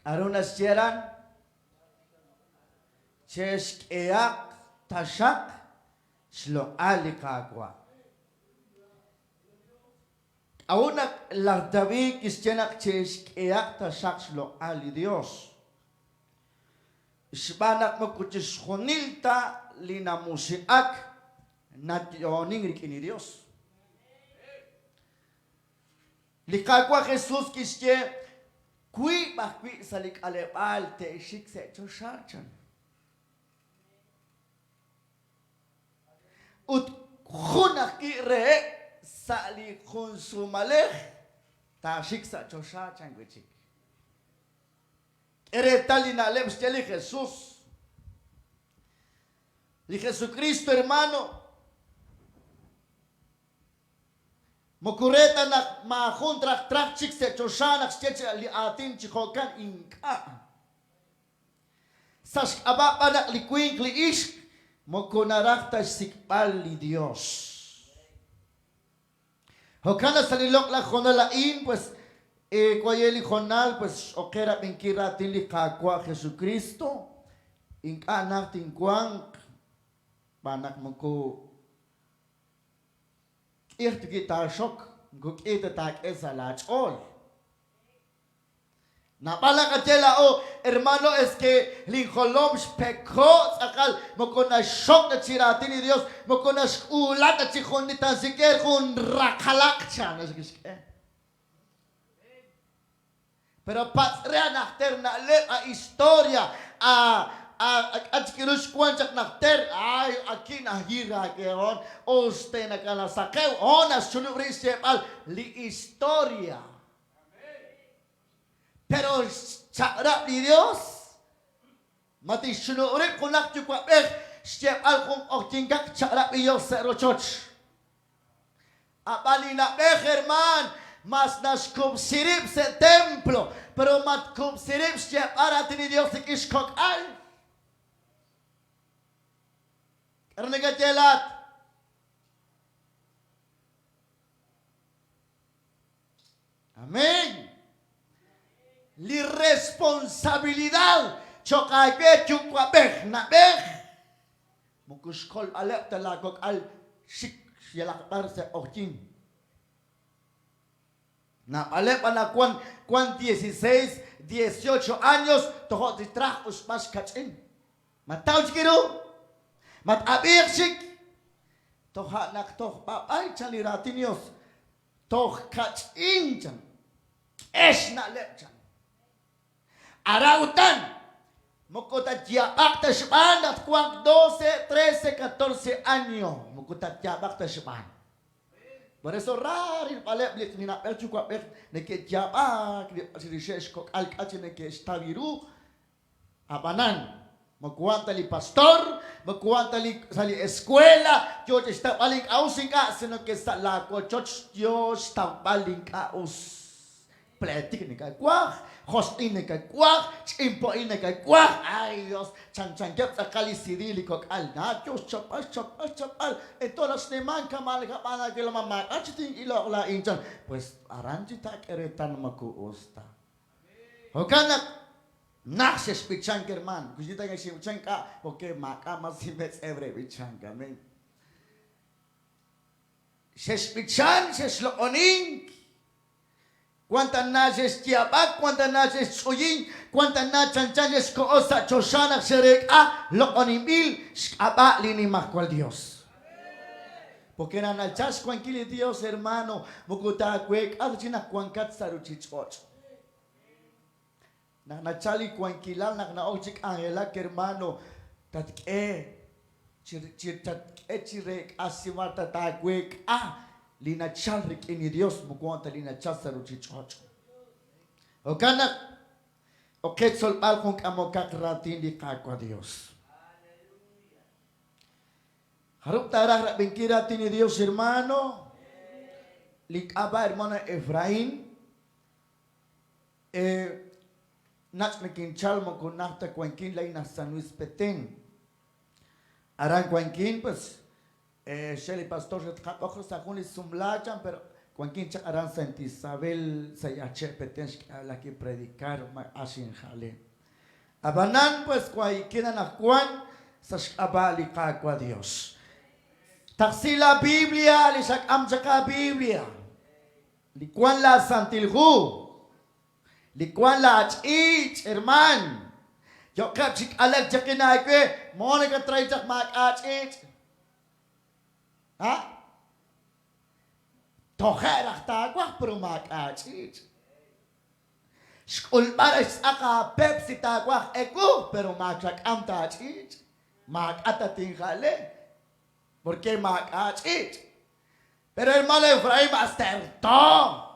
Arunas Jeran, Chesk Eak, Tashak, Shlo Alikagwa. Aunak Lardavik is Jenak Chesk Eak, Tashak, Shlo Ali Dios. Isbanak Mokutis Honilta, Lina Musiak, Nationing Rikini Dios. Likagwa Jesus Kisje. Kui bakwi salik alepal te shik se chosharchan. Ut khunaki re sali khun sumalech ta shik sa chosharchan gwichik. Ere talina alep steli Jesús. Li Jesucristo hermano. Mokureta nak mahun trak chik se choshanak steche li atin chikokan inka. Sash aba panak li kwink li ish mokunarakta sikpal li Dios. Hokana salilok la jonalain pues kwayeli jonal pues okera pinkira tin li kakwa Jesucristo inka natin kwang panak moko Eerst kita shock, guk ete tak esalach all. Napala katela o hermano es que linjolom pecó sakal mokona shock na chiratin ni Dios mokona ulat na chichon ni tan siker kun rakalak chan es que. Pero patria nachter na le a historia at kirus kwanchak nakter ay aki nahira keon oste nakalasakeu onas chuluri sepal li historia. Pero charap di Dios mati chuluri kunak chukwa sepal kung oktingkak charap Dios serochoch. Apalina herman mas naskub sirip se templo pero mat kub sirip sepal atini Dios ikishkok al. Karena kejelat. Amén. Li responsabilidad chokaibe chukwabeh na beh. Mukuskol alep talagok al shik yalakbar se ojin. Na alep anak kwan 16, 18 años toho ditrah usmas kacin. Matau jikiru. Mat abirshik toh nak toh papay chaliratin Dios toh kach inchan es na lepchan arautan mukutat yabak ta shban at kwang 12, 13, 14 años mukutat yabak ta shban. Por eso rarin palep lit ni na pelchu kwa pek ne ke yabak si rishesh kok al kach ne ke staviru abanan. Magkuwanta li pastor, magkuwanta li sa li eskwela, Diyos está paling ausing ka, sino que sa lako, Diyos está paling aus. Pletik ni kay kwak, hostin ni kay kwak, chimpo ni kay kwak, ay Diyos, chan-changyap sa kalisirili ko, na Diyos, chapal, ito las naman kamal ka pa na kilamamak, at siting ilo la inchan, pues aranji ta keretan magkuusta. Huwag Naxes pichanka hermano, kujita nga shimchanka, porque makama si mes every pichanka, amen. Ses pichan, ses looning, cuanta nases tiabak, cuanta nases suyin, cuanta nachanchanes koosa choshanak sereka, looning aba linimak cual Dios. Porque na nalchas cuanquili Dios hermano, mukuta kwek, alchina cuancat saruchichoch. Nachali kuangkilal nak naojik angela hermano tatke chirek asimata tagwek linachal rik ini Dios mukwanta linachal saruchichoch. Okana oketsol pal kung amokak ratin di kakwa Dios. Harap tarah bengkira tini Dios hermano. Likaba hermano Efraín Nach mekinchal mo kunakta kuankin lay na San Luis Petén. Aran kuankin pues Sheli pastor sa kapokro sa kunis sumlachan pero Cuando quien chakaran Santa Isabel sa yache petens la que predicar ma asin jale. Abanan pues cuando quieran a Juan sa abali ka kwa Dios. Taksila Biblia lisak amjaka Biblia. Likuan la santilhu. Likuan la achich herman. Yo kapsik alag jakinay ko mo na ka try jak mak achich. Ha? Toherak tagwak pero mak achich. Skul pares aka Pepsi tagwak eko pero mak am tachich. Mak atating khale. Porque mak achich. Pero hermano Efraim master to.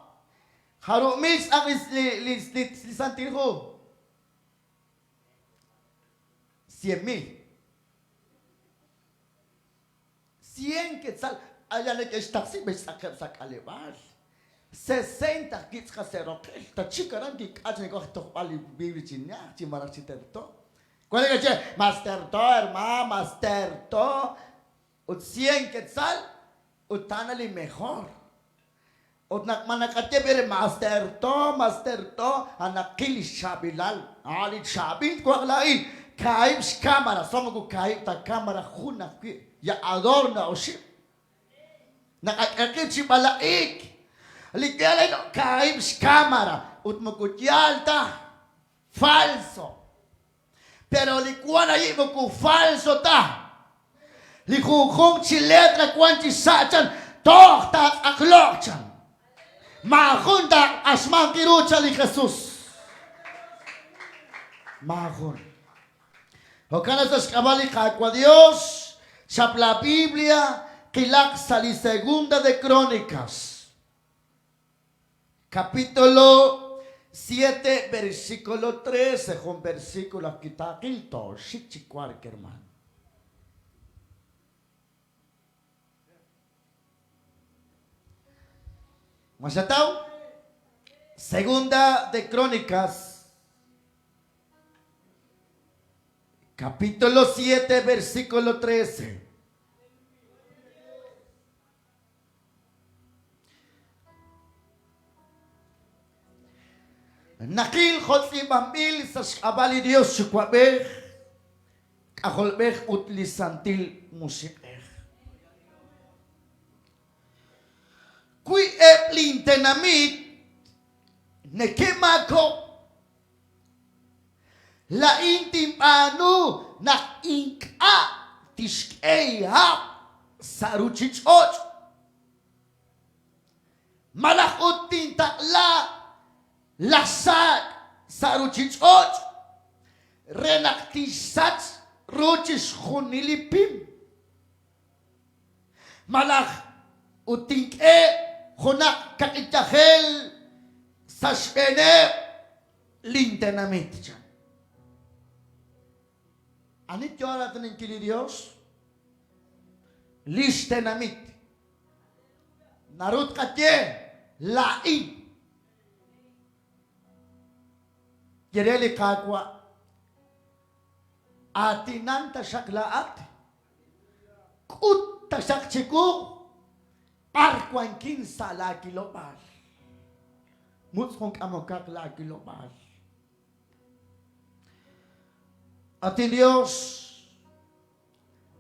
Harumis ang lisantilho. 100,000. 100 quetzal. Allá le que está si me saca alevar. 60 kits casero. Ta chica rangi kaje ko to pali bibichinya chi marachiterto. ¿Cuál es que master to hermano master to? Ut 100 quetzal utanali mejor. Ut manakate bere master to anakili shabilal. Ali shabil ko aglai. Kaib cámara, somos ko kaib ta cámara huna ya adorna oship. Nakakakit si balaik. Ligala no kaib cámara ut mukutyalta falso. Pero likuan ay muku falso ta. Likukong si letra kwanti sachan toh ta aklokchan. Mahunta asman kirucha li Jesus. Mahun. O canas cabali con Dios, chap la Biblia, kilak sali segunda de Crónicas, capítulo 7, versículo 13, con versículo kita kilto, shichikwar hermano. Masatao, segunda de Crónicas. Capítulo 7, versículo 13. Nakil khotli bambil sa abali Dios shukwabeh kaholbeh utlisantil musikeh. Kui eplintenamit nekemako la intim anu nak inka tishkei hap saruchichot malakot tintakla lasak saruchichot renaktisat ruchis hunilipim malak utinke hunak kakitahel sashene lintenamit. Anit yo ahora tienen que ir Dios. Listenamit. Narut katye lain. Yereli kakwa. Atinan tasak laat. Kut tasak chiku. Parkwan kinsa la kilopar. Mutskong amokak la kilopar. Atin Dios,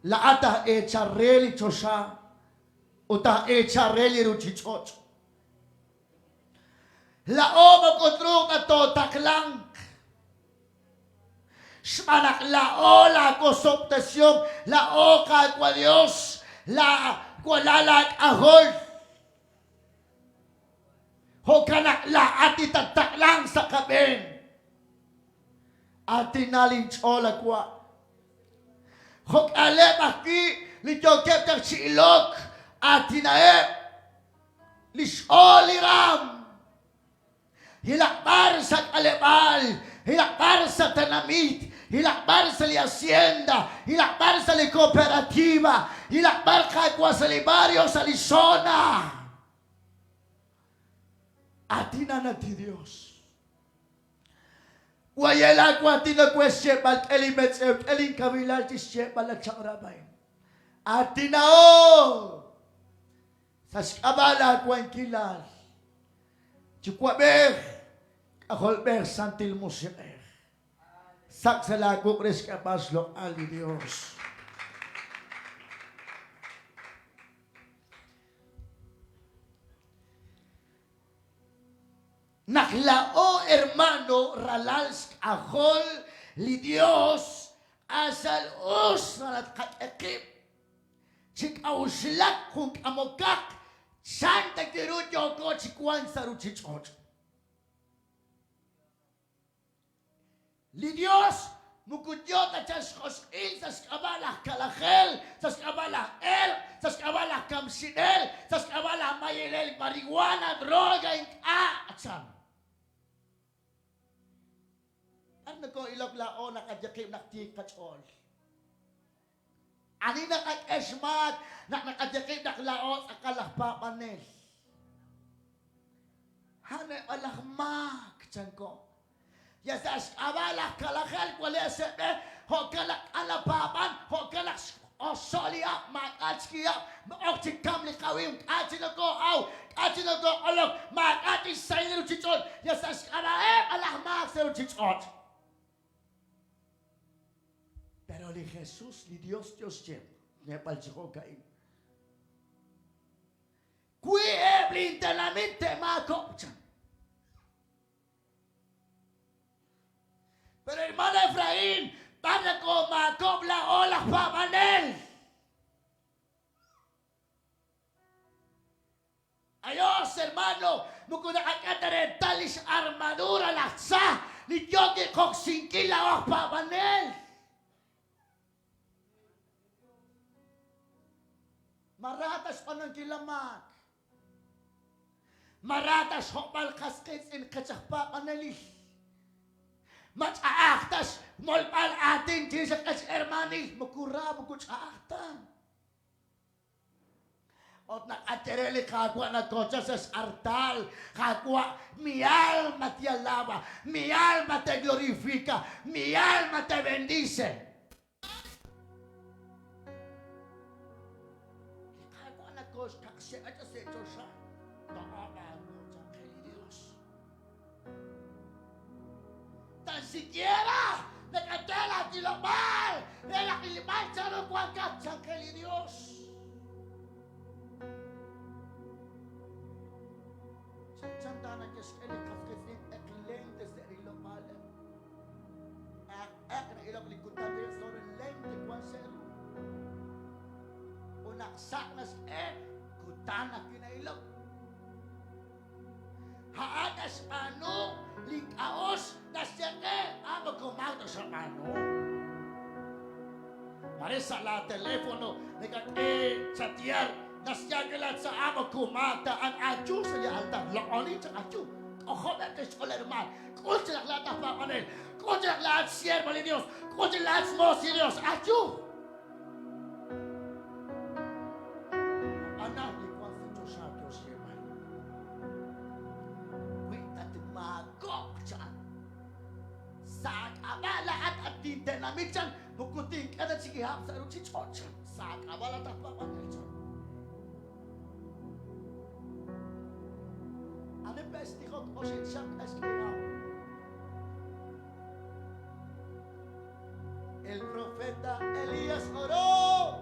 laata echarreli chosha, uta echarreli ruchichoch. La oma kotruk ato taklang. Shmanak la ola kosoptasyon, la oka kwa Dios, la kwalalak ahol. Hokanak la atitataklang sa kaben. Atinalin chola kwa. Hok alep aki litokep tak silok atinaep lisoliram. Hilakbar sa alepal, hilakbar sa tanamit, hilakbar sa li hacienda, hilakbar sa li cooperativa, hilakbar kakwa sa li barrio sa li zona. Atinan natin Dios. Wayela kwa tina kwa shepal elimet elin kabilal ti shepal at sakrabay. Atinao Sa skabala ko ang kilal. Chukwaber. Akolber santil mo siya. Saksalago kres kapaslo ali Dios. Naklao hermano ralals ahol li Dios asal us nalat kakekip chik auslak kung amokak santa kirudyo ko chikwan saruchichot li Dios mukudyot at saskosil sa skabala kalahel sa skabala sa skabala kamsinel sa skabala mayelel marijuana droga at san ano ko ilaglao nakadyakim naktikachol. Ani nakag-esmat nakadyakim naklao sa kalahpapanel. Hane alahmak chan ko. Yasas abala kalahel kwale sebe ho kalak alapapan ho kalak osolia makatskiya oktikam likawim atinago au atinago olok makatis sayro chichon yasas alahmak sayro chichon. Pero ni Jesús, ni Dios siempre. Me palchó caín. Qui ebli internamente macopchan. Pero hermano Efraín, para con macopla o la pamanel. Ayos, hermano, mukuna kakatarentalis armadura laksa, ni yogi koksinkila o pamanel. Maratas pa ng kilamak. Maratas hopal kaskets in kachakpa panali. Matsaaktas molpal atin Jesus kas hermani. Mukura bukut sa akta. Ot nakatereli kakwa na kotsa sa artal. Kakwa mi alma te alaba. Mi alma te glorifica. Mi alma te bendice. Kasi ito si Joshua, nakabago sa kay Diyos. Tan siquiera, nakatela tilabal, nakiliman sa rupwagat sa kay Diyos. Santa na kiskeli kaskesing eklente sa ilopal. Ek na ilop likutan din sa lente kwansero. Unaksak nas tanak kinailog. Haadas ano, likaos, nasyake, magkumauto sa ano. Marisa la telefono, chatear, nasyake lang sa kumata, ang achu sa liya alta, laonin sa achu. Ojo, natis ko lerman, kung sila lahat pa panel, kung sila lahat siervo ni Dios, kung sila lahat mo si Dios, achu. Dinamitan bukuting kada sikihap sa ruchi chocha sa kabala tapapan nito. Ano pesti ko osin siya eskriba. El profeta Elías oró.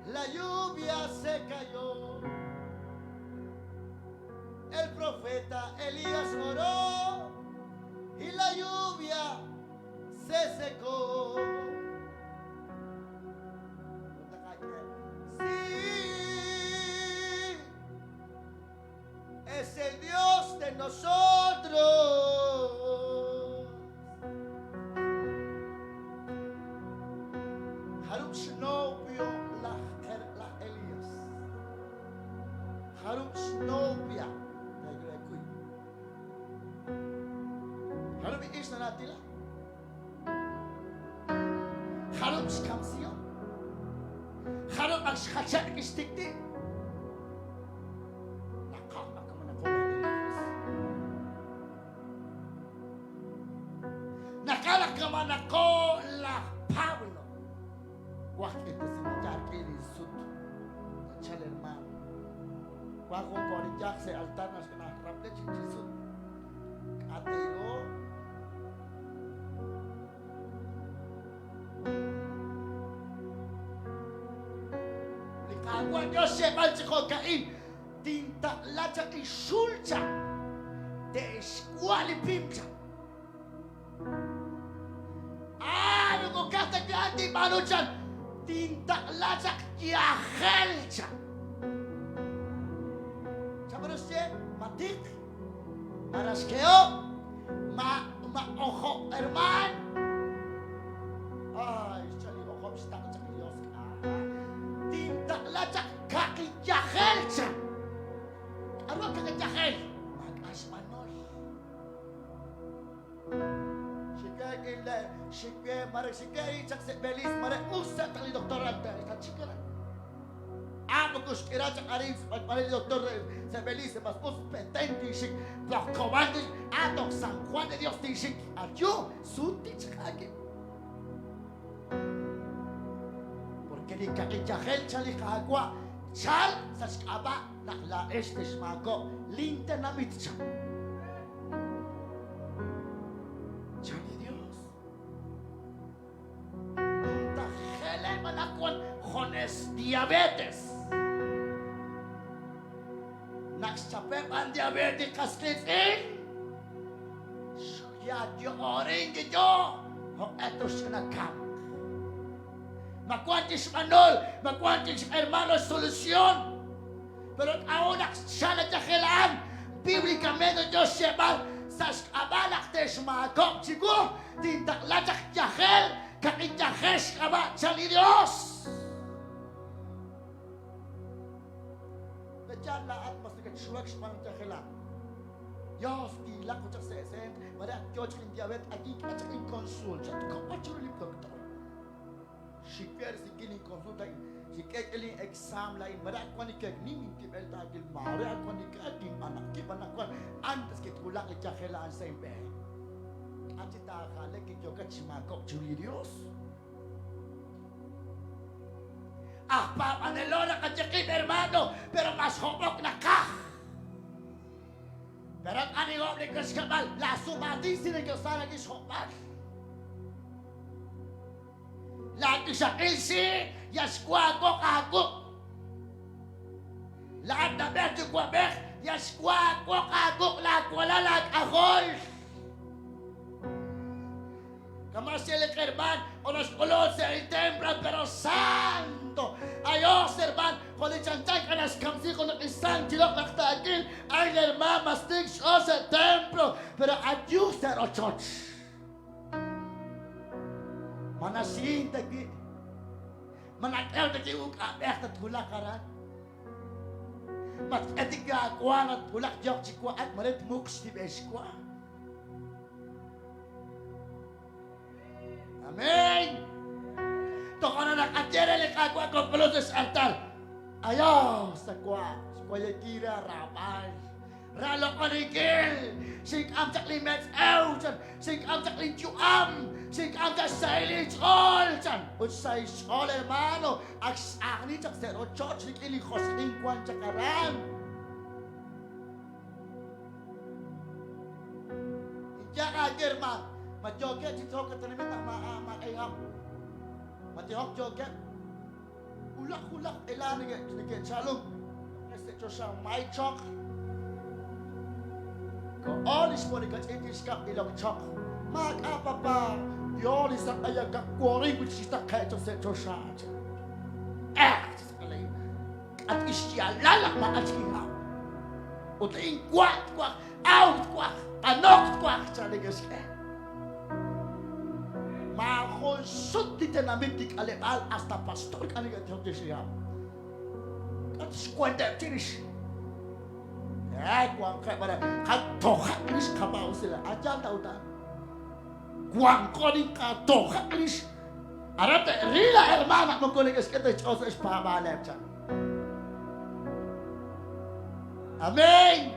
La lluvia se cayó. El profeta Elías oró y la lluvia se secó. Sí, es el Dios de nosotros. Harup Shnopio la Elías. Harup Shnopia. Harup is na natin lang. Harum skamsiyo. Harum ang skachat kistikti. Nakaka man ako ng Elias. Nakala ka man ako la Pablo. Wakit ito si Majar kini suto. chal hermano. Cuando por ya se alternas con las raple chichisun. Ateo. Likagwan yo sepan chiko kain. Tinta lacha isulcha. De escuali pimcha. Ano ko katagati manuchan. Tinta lacha kiahelcha. Sabarusye matik. Maraskeo. Ojo herman. Ay, chali ojo bistak sa Diyos ka. Tinta lacha kakiyahelcha. Ano kakiyahel? Mag-asmanol. Shike mare shike chak se belis mare usa tali doktoran ta chikara. Amo kuskira chak aris mare doktor se belis mas pos petenti shik la comande atok San Juan de Dios ti shik ayo suti chakake. Porque ni kakiyahel chali kagwa chal sa skaba la este smago linte na mitcha. Chali Dios. Nunta hele manakwan jones diabetes. Nakchapep ang diabetes kaslitin. Ya dio oring gito. Ho eto siya nagkam. Magkwantis manol, magkwantis hermano solusyon. Pero ako siya nagkakilaan. Biblikamente Diyos siya sa abalak de sumagok siguro tindak lajak yahel kakityahes kaba sa Diyos. Nadyan lahat mas nagkatsuwag sa panagkakila. Diyos tilak ko sa sesen mada Diyos kong diabet agik at sa konsul sa kapatulip doktor. Shikwer si kining konsulta si kekeling exam lain mada ako ni kek ning kibel tagil mare ako ni kadim anak kiban ako antes que tulak itakela sa imbe ati ta kale ki joga chimako churi Dios papanelona ka jakin hermano pero mas hopok na ka pero ang anigom ni kaskabal la sumati sinigyo sana kishopal lagi sa kilsi yaskuago kagok lahat na medyo kwabek yaskuago kagok lahat wala lahat ahol kamasilik herman onos kulon sa itembra pero santo ayos herman kung ichanchag anas kamsi kung isang chilok naktagin ay herman mastig siya sa templo pero adyus sa church manasin tagi manakaw tagi uka at hulak karan mat etika kuan at hulak jok chikwa at marit muks di beskwa amen to kana nakatera le kagwa ko pelotes altar ayo sa kwa kira rapal ralo korigil sing am chak limets chan sing am chak linjuam sing am chak silage all chan utsay all hermano aks akni chak zero church likili khosling kwan chakaran inja agerma majoget chito katanimit ma ayham matihok joget ulak elan nige chalung este chosha my chok Olis mo ni katitis ka ilang chok. Mag-apa pa. Yolis ang ayag ka kuwaring which is the kaya to set your shot. At isya lalak maasihaw. Uting kwak, out kwak, anok kwak sa ligas ka. Makonsult dito namin di kalibal hasta pastor ka niya tiyo siya. At skwenda tinis. Kuang kayak pada katohak nis kabau sila aja tahu tak kuang koning katohak nis ada te rila hermana mengkulik kita cosa espabalem chan amen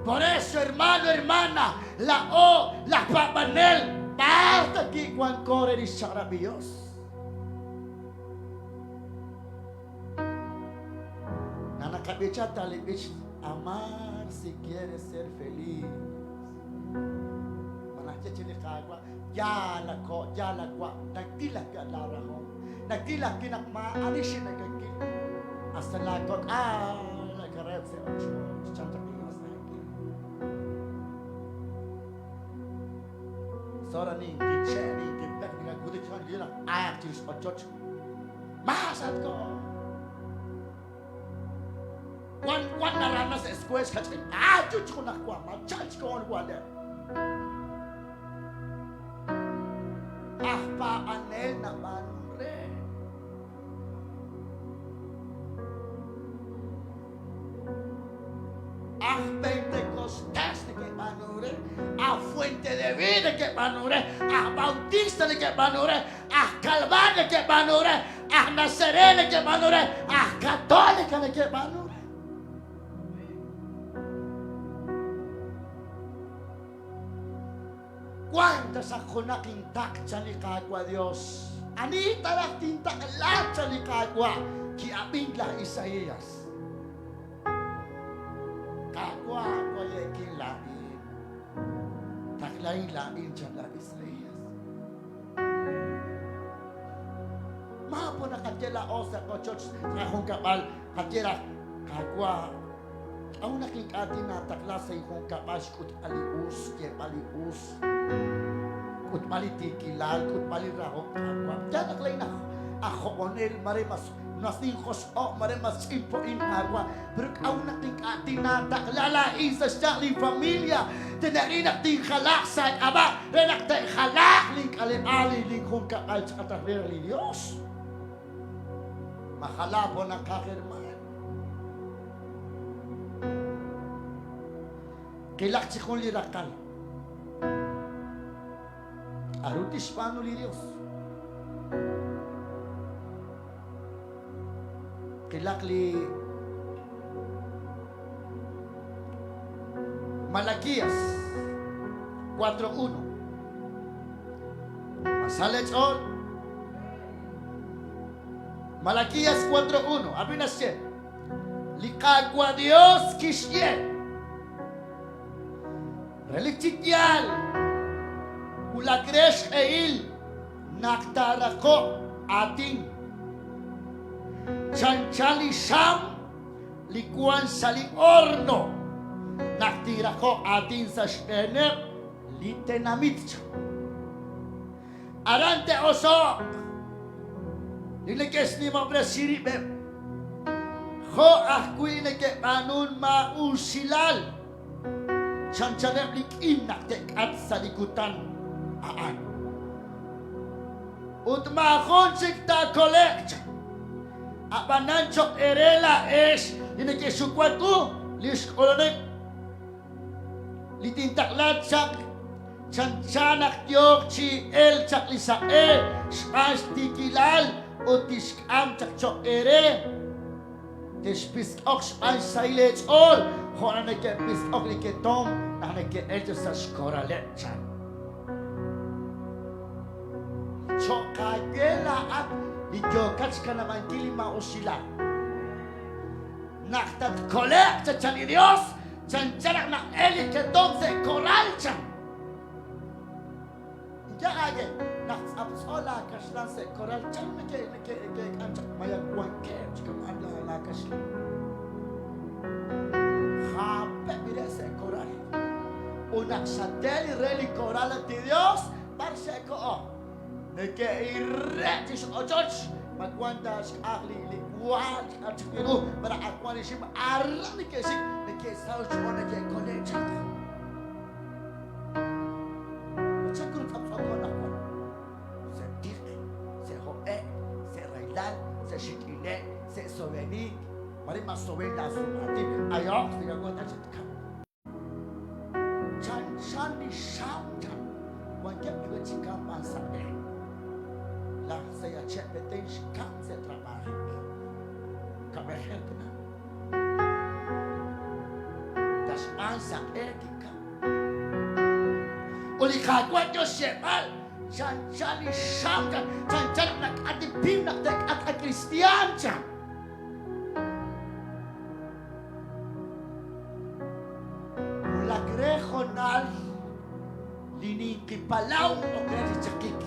por eso hermana la papanel parte aquí kuang kore ni maravilloso kabicha talibich, amar si quieres ser feliz. Manakya chili kagwa, yala kwa, nagtilak ka laraho, nagtilak kinakma, anishin nagkakil. Hasta lakot, nagkaret sa ocho, chantak iwas na ikil. Sora ni kitche, ni kitbek, ni kagudik siya, ni lang, ayak chilis ocho. Mahasad ko. Wan narana sa eskwes kachin, chuch ko nakwa, ma-charge ko on wala. Paanel na manure. Pentecostés de que manure, Fuente de Vida de que manure, Bautista de que manure, Calvario de que manure, Nazareno de que manure, Católica de que manure. ¿Cuántas ajonak intak chalikagwa Dios? Anita la tintak la chalikagwa ki abingla Isaías. Kagwa kwale kilain. Taklain lain chala Isaías. Mapo na katela osa ko church na kung kapal katela kagwa. Ang naking atin na takla sa ikong kapas kut alius, ke palius, kut palitikilal, kut palirahok kagwa. Diyan naklay na ako onel marimas nasingkos o marimas impoin kagwa. Pero ang naking atin na takla lain sa siyang familia, tinarinak ting kalaksan, aba, renak ting kalak, ling kalimali, ling kung kakal sa kataklir ni Diyos. Makalapo ng kakirman. Kilak si kong lirakal. Arutis paano li Dios. Kilak li Malaquías 4:1. Masalech all. Malaquías 4:1. Abri na siya. Likagwa Dios kisye. Reliktityal, ulagres eil, naktarako ating chanchali sam, likuan sa liorno, naktirako ating sa shtenep, litenamit. Arante oso, nilikes ni mabre siribem, ho ahkui neke panun mausilal, Chanchanem likin naktek at sa likutan aan. Utmakon sikta kolekt. Abananchok erela es inakisukwat ko lis kolonek. Litintaklat sak chanchanak yok chi el chak lisa spas tikilal utiskam chak chok ere. Despisk ox an silage all. Hona neke pisk ok like tom na neke eljo sa skoralet chan. Chokagela at idiokat ka naman kilima o sila. Naktat kolek sa chan Dios chan chanak na eli ke tom sa koral chan. Diyan age naksapsola kaslan sa koral chan neke kanchak mayagwan ke chikam adla la kaslan. Hape mire se coral. Una sateli reli coral de Dios. Parse ko de que irretis o church. Magwanda si ahli liguan at piru para akwani si arani ke si de que sao chona ke kolecha. Sa kurut apso ko na ko. Se dik, se hoe, se railan, se shikile, se soveni. Mari masowenda sumati ayok sinagot at sitkam. Chan ni shamtan. Wankem juga cikam ansakde. Lah saya cek betul cikam saya trabaho. Kami help na. Das ansakde kikam. Uli kagwa Diyos semal. Chan ni shamtan. Chan nak atipim nak tek at Kristiyan chan. inikipalaw o kredi tsakik.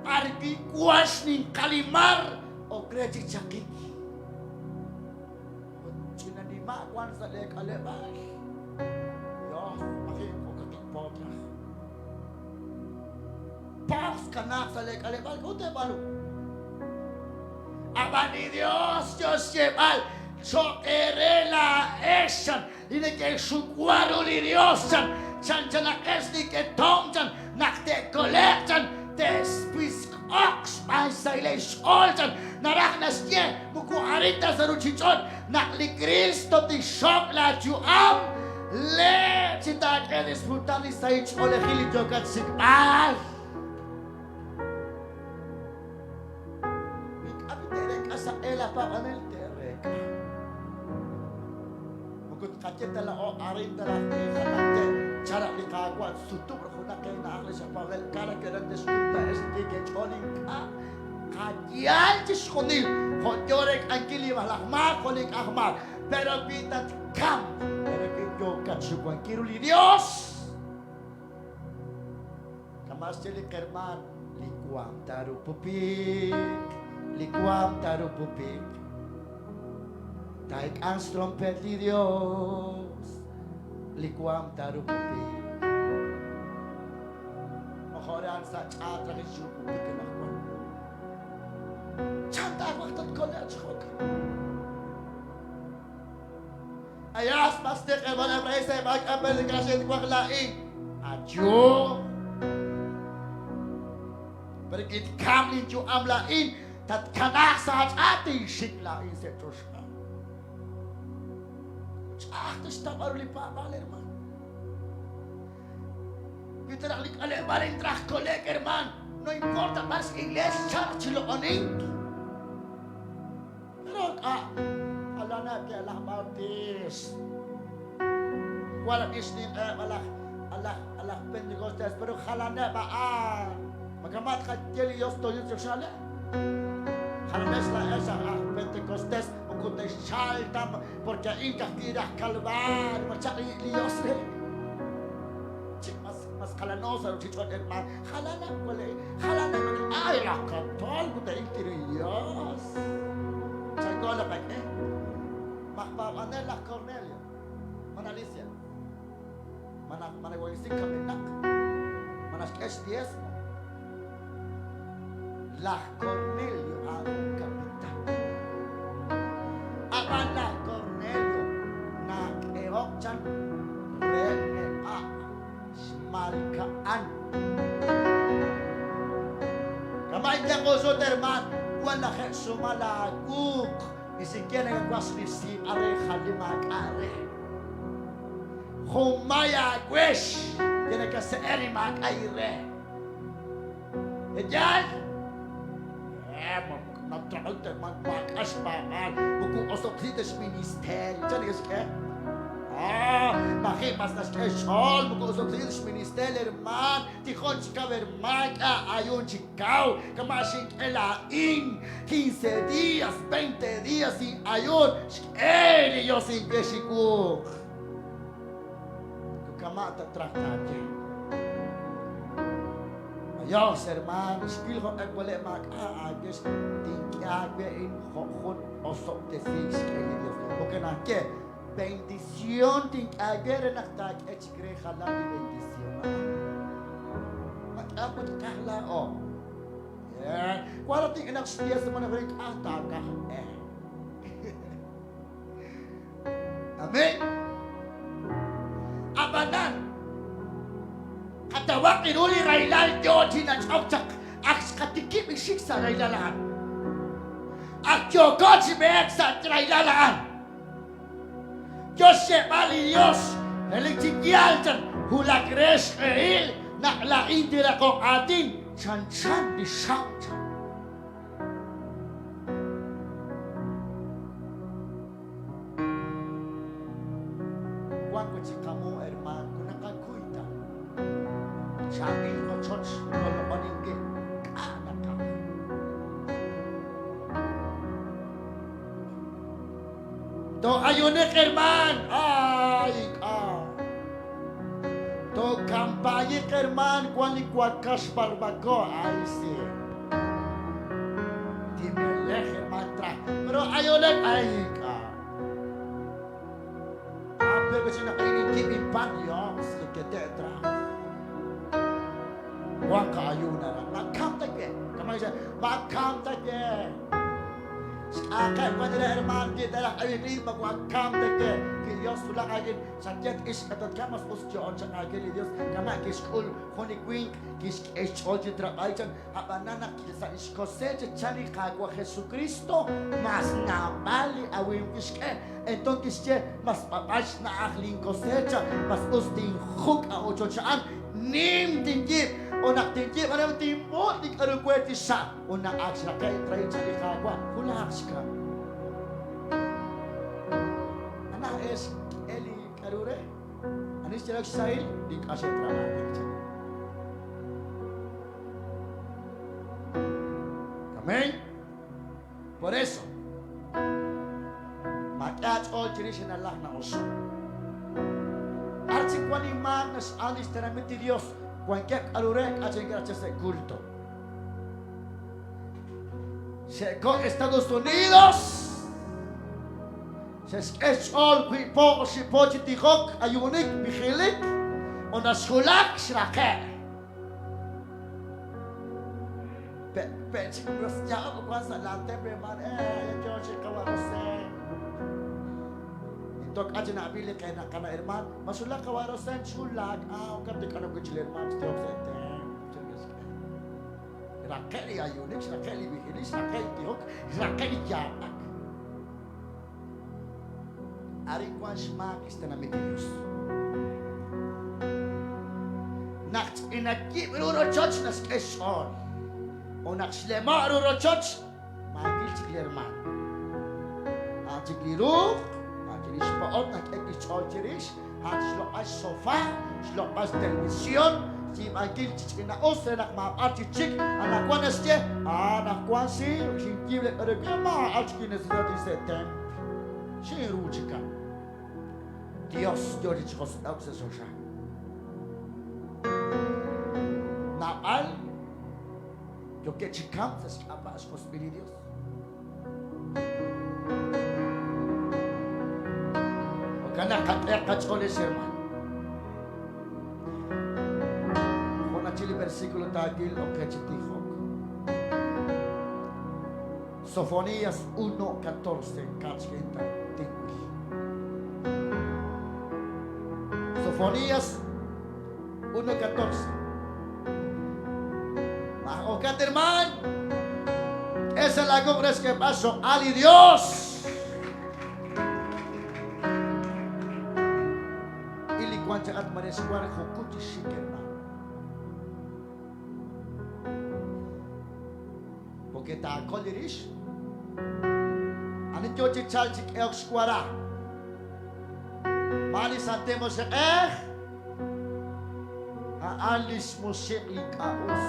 Argi kuas ning kalimar o kredi tsakik. Sinadima kwan sa lekalebal. Diyos, makiko kakikpotra. Paus kanak sa lekalebal. Kute balo. Aba ni Dios, Dios lleval. Chokerela eshan. Dine que sucuaro li Diosan. Chanchana esni que tomchan. Nakte collectan. Despis ox. Paisa ilesh olchan. Naraknas nye. Muku arita sa ruchichon. Nakli Cristo ti shok la juam. Le. Chita que disfrutar ni sa ich olehili jokat sikpal. Sa ela pa kanel tereka. Mukut kacet la o arin dala kanate cara likagwan sutu berkuna kay na akli sa pawel kara keran deskuta esti ke choning ka kadial tiskonil hotorek angkili malak ma kolik ahmar pero bitat kam pero kyo katsukan kiruli Dios kamas jeli kerman likuam taru pupik likwam taruh pupik taik ang trompet di Dios likwam taruh pupik makoran sa chatra ni shu pupik na ko chanta waktu ko na chok ayas pastek e bala prese bag apel kaset ko laing ajo pergi kam ni ju am lain tat kanak sa ating siglain sa Diyos ka. Atos na maruli pa, baler man. Kita nak alik baling trak kolek, herman. No importa mas iglesia, chilo oning. Pero ka, ala na kaya Allah Baptist. Walang isning, Allah Pentecostes, pero kala na baan. Magamat ka Diyos to yun sa sala. Harmes la esa Pentecostés o con de salta porque inca gira calvar marchar Dios mas kalanosa o chichon hermano halana wala halana ay la katol ko de Dios chagola pa makpapanela Cornelio manalicia managawin kaminak manas SDS lah Cornelio ang kapitan. Apan lah Cornelio nag-eok dyan rene malkaan. Kamay niya ko so terman, wala ka sumalaguk. Isikyan ang kwas ni si are halimag are. Humaya kwesh, yan ka sa erimag ayre. E dyan, natural teman makas pangan buku osok sites ministeri jadi ke pakai pas nas kesol buku osok sites ministeri herman tikon chika herman ayun chikau kamasin elain 15 días 20 días sin ayun yo sin peshiku kamata traktate Dios, hermano, espíritu ek boleh mag-aagis tingkagwe in hokon osok de fix kay Dios. Porque na ke bendición tingkagwe renak tag echigre khala di bendición. Mag-abot kahla o. Yeah. Kuala ting enak setia sa mga rin ataka. Amen. Abanan. Katawak inuli railal Diyotin at oktak aks katikip isik sa railalaan. Ak yogot si beek sa railalaan. Diyos siya mali Diyos heliktigyal dyan hulak res ehil naklain tira kong atin chan-chan di siyang dyan. Kuwan ko si kamu herman kung nakakuita sabi ko church kung maningin anak ka. To ayunik herman ay ka hermano cuando cuacash barbacoa ay sí timelech hermano tra pero ayonek ay ka ape ko sina kainin kimi pan yo que tetra wang ka ayuna makam tagye kamay siya makam tagye akay ko nila hermano kita lang ayun magwakam tagye Dios tulang agin sakit is katat kamas usjon sa agin Dios kama kiskul honi queen kis echol jitra aitan abanana kisa iskose chani kagwa Jesucristo mas namali awim kiske entonces che mas papash na akling kosecha mas usting huk a ochochaan nim tingip onak tingip ano timpo di karukweti sa onak aksya kay tray chani kagwa kulaks ka es Eli Karure anis jarak sail di kasih terang Amen. Por eso makat all generation Allah na oso archi kwani magnas anis teramiti Dios cualquier Karure achen gracias de culto llegó Estados Unidos es all people si pochi tihok ayunik bihilik on asulak shrake pe chikos ya ko kwasa lante be man yo chikawarosen intok aja na bili kay na kana herman masulak kawarosen sulak kapte kana ko chile herman stop sente rakeli ayunik rakeli bihilik rakeli tihok rakeli jamak Ari quantos marcos está na mente de Deus. Nacht in a kibro church nas keshon. Onak slema ro church. Magil tiklerman. Atikiru, atiris paot nak ekichojerish, atlo as sofa, shlo as televisión. Si magil tikina os nak ma atichik anak kwanas je, anak kwasi, sinkible regama atkines radisetem. Shiruchika. Dios yo dicho cosas de eso ya. Naal yo que chicam se escapa as posibilidades. O kana kachole hermano. Con aquel versículo tagil o que chitijo. Sofonías 1:14 cachenta. Sofonías 1:14. Bajo Caterman. Esa es la congres que pasó. Ali Dios. Ili cuancha atmanes cuar jokuti shikerma. Porque ta kolirish. Ani chochi chalchik eok squara. Mali santemos alis musik ikaus.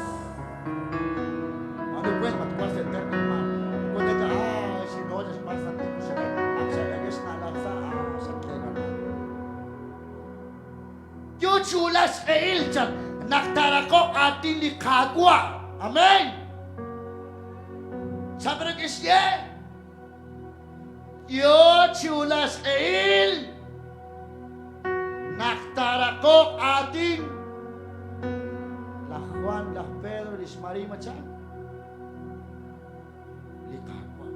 Ano kwen matuwas sa termin man. Kung naka sinodas pa santemos ang sa agis na laksa sa kena. Yuchulas ilchan naktarako atin likagwa. Amen. Sabi ng isye. Yuchulas naktarako ating lah Juan, lah Pedro, lis Maria macam likakwa.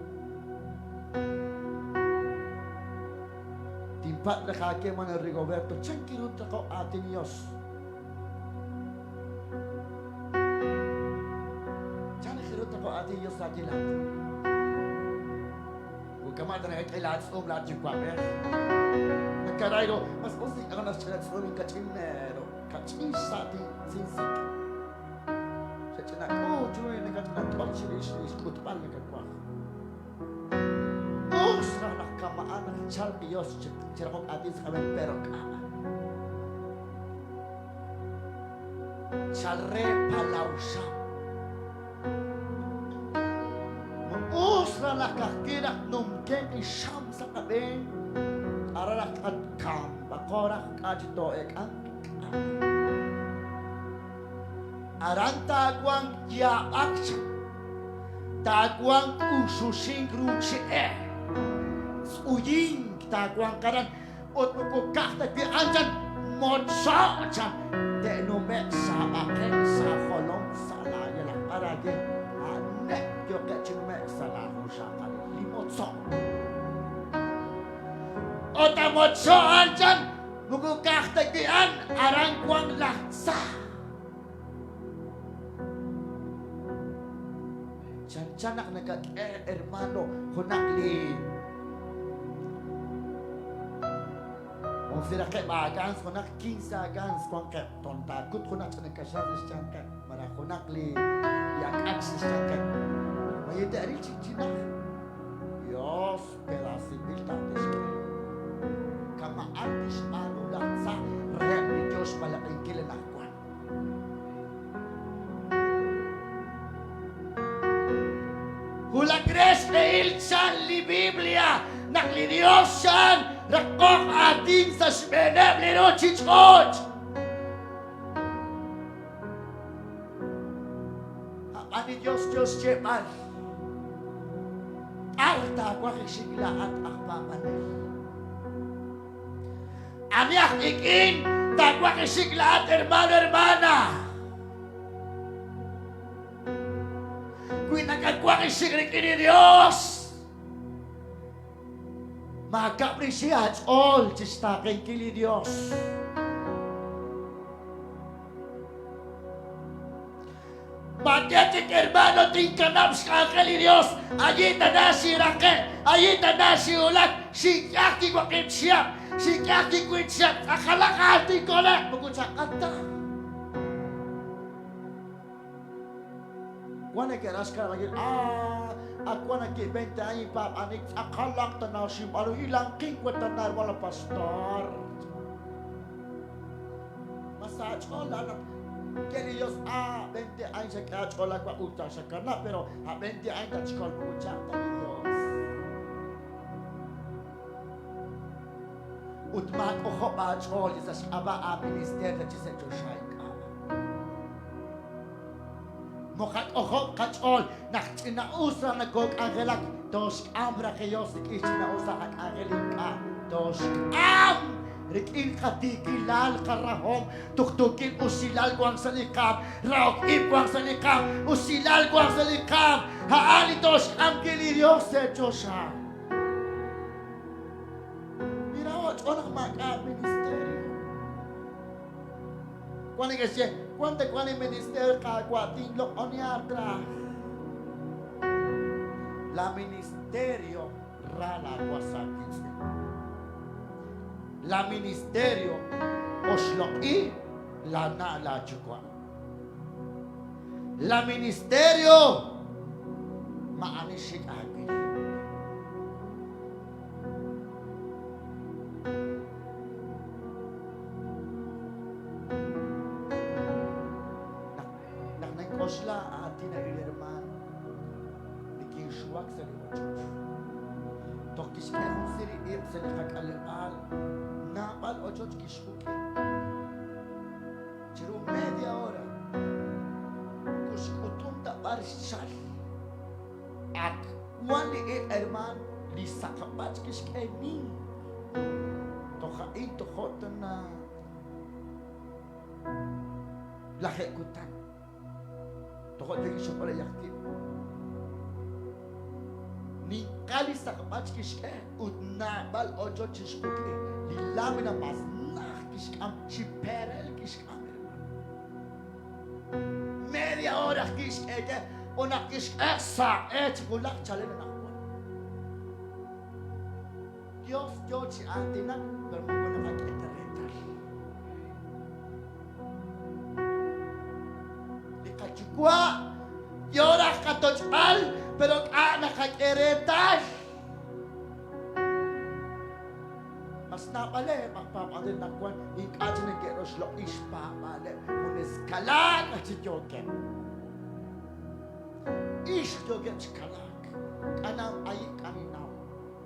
Timpat na kake man Rigoberto, cang kirut ako ating Diyos. Cang kirut ako ating Diyos sa jilat. Huwag ka man na kailangan sa lahat yung kwaper. Nagkarayro, mas usik ako na siya sa aming kachinero. Kachin-sati, sinsik. Siya chinak, Diyoy, nagkatinatok-chilis-lis, kutpal na kakwa. Sarang nakamaan ng chal Diyos, sirakong atin sa kaming pero kama. Chalre palaw siya. Sarang nakakirak numkeng isyam sa kaming ararak at kam bakorak at ito ek ang Aran tagwang yaak tagwang ususing gruche uying tagwang karan ot mukukakta di anjan motsa chan de no me sa aken sa kolong sala yala arage ane yo ke chume sala ho sa kali limotso ota motso anjan mukukakta di an arang kwang laksa Canak nagkak hermano hunakli on fira ke bagans hunak 15 agans kon ke ton takut hunak sana kasas cangkat mara hunakli yang aksis cangkat may dari cicina yos pelasi bilta deske kama artis anu laksa rek ni Dios pala kilen akwan Hula gres na ilsan li Biblia nakli Diyosan rakok atin sa smeneb li no chichot. Ani Diyos Jepan. Arta kwa kisigla at akpamanay. Ani akikin takwa kisigla at hermano-hermana. Kung nagkagwa kisigla kini Diyos. Magkapresiat all chistakin kili Diyos. Magkatik hermano tingkanap sa kili Diyos. Ayita na si Raquel. Ayita na si Ulat. Si Kaki Wakit Siyap. Si Kaki Kwit Siyap. Akalakati ko na. Bukod sa kanta. Kung nagkaras ka lagi, ako nag-20 ay papanik, akalak tanaw si Maro, ilang kingkwat tanar wala pastor. Massage ko lang, kaya Diyos, 20 ay sa kaya ko lang kwa sa kana, pero 20 ay tatsikol mo utang tani Diyos. Utmat o ko ba chol, isa siya ba minister na chisa Joshua ka. Mokat oho kachol nak chinausa na gog angelak dos ambra kayo si chinausa kag angelika dos rikin katigilal karahom tuktukin usilal ko ang salikam raok ipo ang salikam usilal ko ang salikam haali dos Dios se Joshua miraw onak maka ministerio Kuan kasi, kuante kuan minister kagwa tinlok oniatra. La ministerio rala kwasakis. La ministerio osloki la na la chukwa. La ministerio maanishik agil. Osla atin na ilirman Niking shuwak sa liwa Diyos Tokis kaya siri ip sa likag-alal Napal o Diyos kishukin Chiro media hora Kuskutum da barishal Ak wani herman Lisa kapach kis kaya ning Tokain tokotan na Laki kutan Tokot lagi siya pala yakin. Ni kali sa kapach kishke, utnabal ojo chishkuke, lilami na mas nakishkam, chiperel kishkam. Media hora kishke, o nakishke sa chkulak chale na nakuan. Diyos si antinak, pero mo na nakikita-rita. Chukwa, yora katochal, pero nakakeretas. Mas napale, magpapadin na kwan, ikadyo na geros lo ispamale, unis kalag at si Jogen. Ish Jogen si kalag, kanang ayik kaninaw.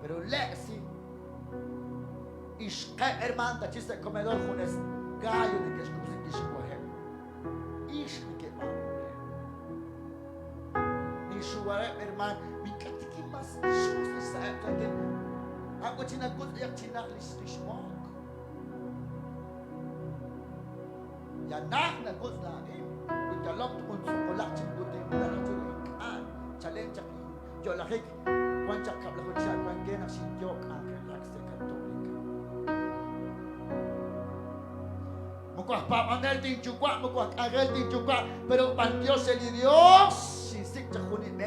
Pero lesi, ish kay hermanta, chiste comedor, unis gayo na geros kusin ishkuhem. Ish na geros. wala herman mikatikimas sus sa akin ako cinagut yak cinaklis mo yanak nagut na dalam tukun sekolah cimbutin dalam tulikan challenge yo lakik kwancak kabla ko siya kwan genak si jok ang relax katolik mukuah pamanel ting juga mukuah agel ting juga pero pan Dios el Dios sisik cakunit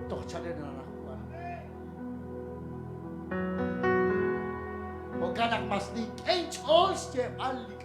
toh challenge na nakuha bukan mas ni angels je ali